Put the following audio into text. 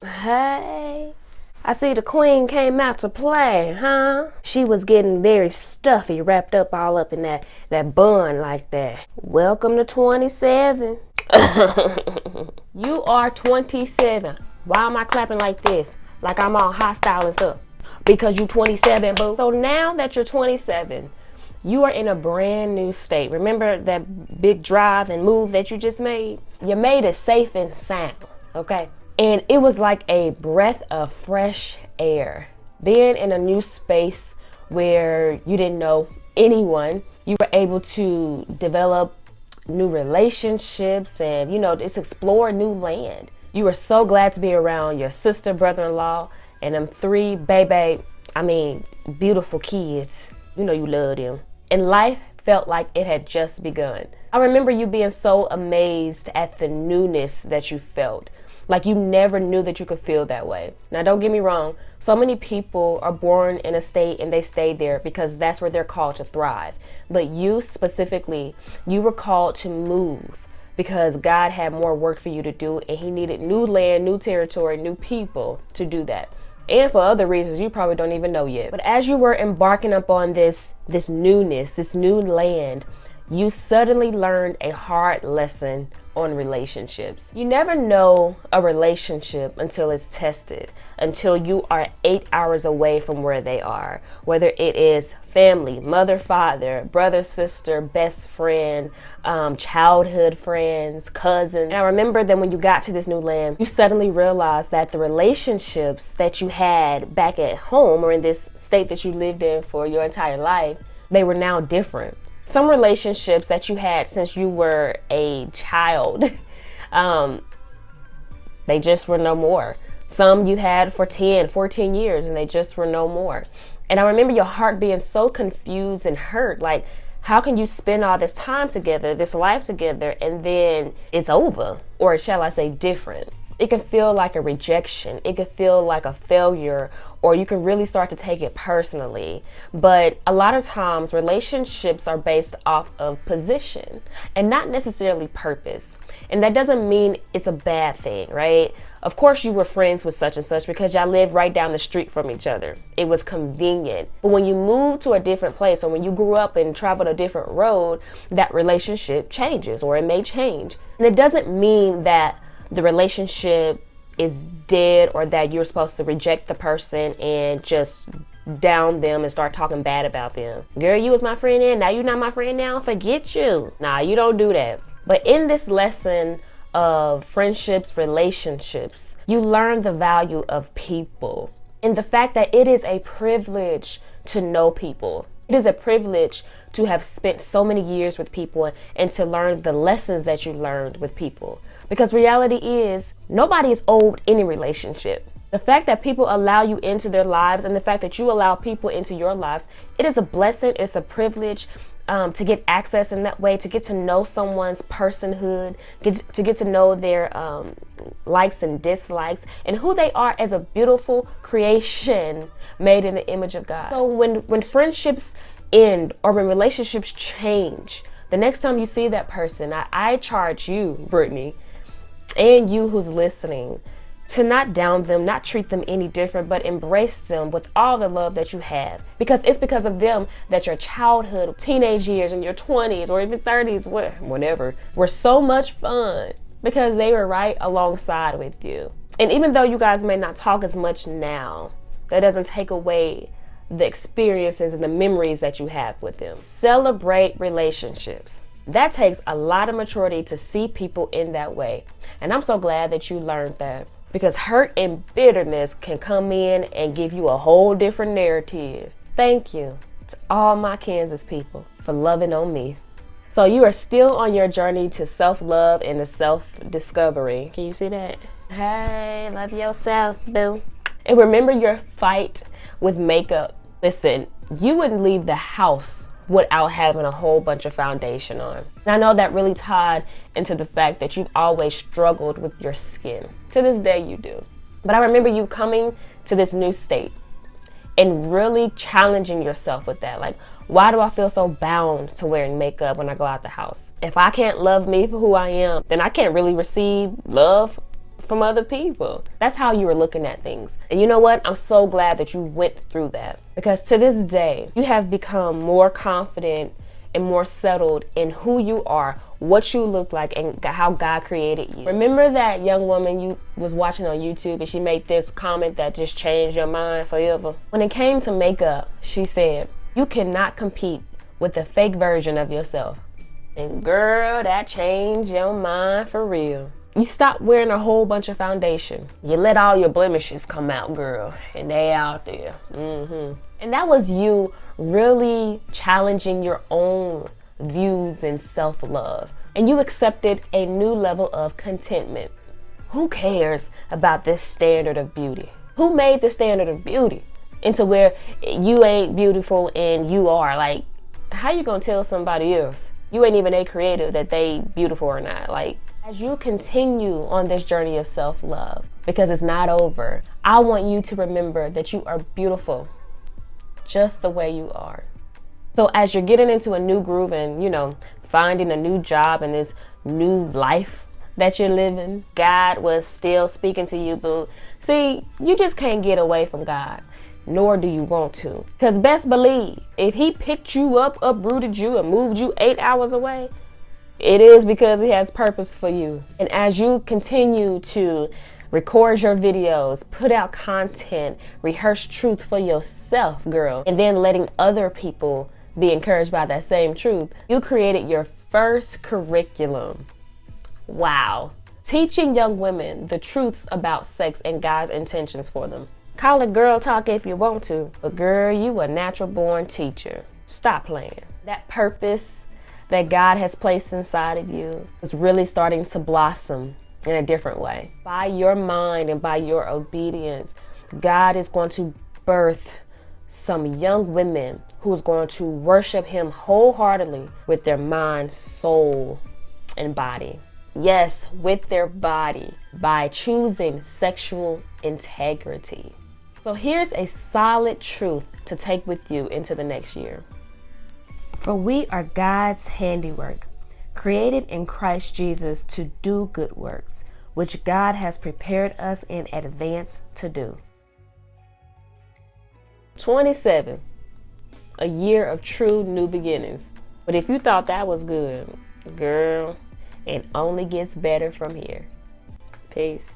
Hey, I see the queen came out to play, huh? She was getting very stuffy, wrapped up all up in that bun like that. Welcome to 27. You are 27. Why am I clapping like this? Like I'm all hostile and stuff. Because you 27, boo. So now that you're 27, you are in a brand new state. Remember that big drive and move that you just made? You made it safe and sound, okay? And it was like a breath of fresh air. Being in a new space where you didn't know anyone, you were able to develop new relationships and, just explore new land. You were so glad to be around your sister, brother-in-law, and them three beautiful kids. You know you love them. And life felt like it had just begun. I remember you being so amazed at the newness that you felt. Like you never knew that you could feel that way. Now, don't get me wrong. So many people are born in a state and they stay there because that's where they're called to thrive. But you specifically, you were called to move because God had more work for you to do and he needed new land, new territory, new people to do that. And for other reasons you probably don't even know yet. But as you were embarking upon this newness, this new land, you suddenly learned a hard lesson on relationships. You never know a relationship until it's tested, until you are 8 hours away from where they are, whether it is family, mother, father, brother, sister, best friend, childhood friends, cousins. And I remember that when you got to this new land, you suddenly realized that the relationships that you had back at home or in this state that you lived in for your entire life, they were now different. Some relationships that you had since you were a child, they just were no more. Some you had for 10, 14 years and they just were no more. And I remember your heart being so confused and hurt. Like, how can you spend all this time together, this life together, and then it's over? Or shall I say different? It can feel like a rejection. It can feel like a failure, or you can really start to take it personally. But a lot of times relationships are based off of position and not necessarily purpose. And that doesn't mean it's a bad thing, right? Of course you were friends with such and such because y'all lived right down the street from each other. It was convenient. But when you move to a different place or when you grew up and traveled a different road, that relationship changes or it may change. And it doesn't mean that the relationship is dead or that you're supposed to reject the person and just down them and start talking bad about them. Girl, you was my friend then, now you're not my friend now, forget you. Nah, you don't do that. But in this lesson of friendships, relationships, you learn the value of people and the fact that it is a privilege to know people. It is a privilege to have spent so many years with people and to learn the lessons that you learned with people. Because reality is, nobody is owed any relationship. The fact that people allow you into their lives and the fact that you allow people into your lives, it is a blessing, it's a privilege to get access in that way, to get to know someone's personhood, to get to know their likes and dislikes and who they are as a beautiful creation made in the image of God. So when friendships end or when relationships change, the next time you see that person, I charge you, Brittany, and you who's listening, to not down them, not treat them any different, but embrace them with all the love that you have. Because it's because of them that your childhood, teenage years, and your 20s or even 30s, whatever, were so much fun because they were right alongside with you. And even though you guys may not talk as much now, that doesn't take away the experiences and the memories that you have with them. Celebrate relationships. That takes a lot of maturity to see people in that way. And I'm so glad that you learned that, because hurt and bitterness can come in and give you a whole different narrative. Thank you to all my Kansas people for loving on me. So you are still on your journey to self-love and to self-discovery. Can you see that? Hey, love yourself, boo. And remember your fight with makeup. Listen, you wouldn't leave the house without having a whole bunch of foundation on. And I know that really tied into the fact that you've always struggled with your skin. To this day you do. But I remember you coming to this new state and really challenging yourself with that. Like, why do I feel so bound to wearing makeup when I go out the house? If I can't love me for who I am, then I can't really receive love from other people. That's how you were looking at things. And you know what? I'm so glad that you went through that, because to this day, you have become more confident and more settled in who you are, what you look like, and how God created you. Remember that young woman you was watching on YouTube and she made this comment that just changed your mind forever? When it came to makeup, she said, you cannot compete with the fake version of yourself. And girl, that changed your mind for real. You stop wearing a whole bunch of foundation. You let all your blemishes come out, girl, and they out there. And that was you really challenging your own views and self-love. And you accepted a new level of contentment. Who cares about this standard of beauty? Who made the standard of beauty into where you ain't beautiful and you are? Like, how you gonna tell somebody else you ain't even a creative that they beautiful or not? Like, as you continue on this journey of self-love, because it's not over, I want you to remember that you are beautiful just the way you are. So as you're getting into a new groove and, you know, finding a new job and this new life that you're living, God was still speaking to you, boo. See, you just can't get away from God, nor do you want to. Because best believe, if he picked you up, uprooted you, and moved you 8 hours away, it is because he has purpose for you. And as you continue to record your videos, put out content, rehearse truth for yourself, girl, and then letting other people be encouraged by that same truth, you created your first curriculum. Wow. Teaching young women the truths about sex and God's intentions for them. Call it girl talk if you want to, but girl, you a natural born teacher. Stop playing. That purpose that God has placed inside of you is really starting to blossom in a different way. By your mind and by your obedience, God is going to birth some young women who is going to worship him wholeheartedly with their mind, soul, and body. Yes, with their body, by choosing sexual integrity. So here's a solid truth to take with you into the next year. For we are God's handiwork, created in Christ Jesus to do good works, which God has prepared us in advance to do. 27, a year of true new beginnings. But if you thought that was good, girl, it only gets better from here. Peace.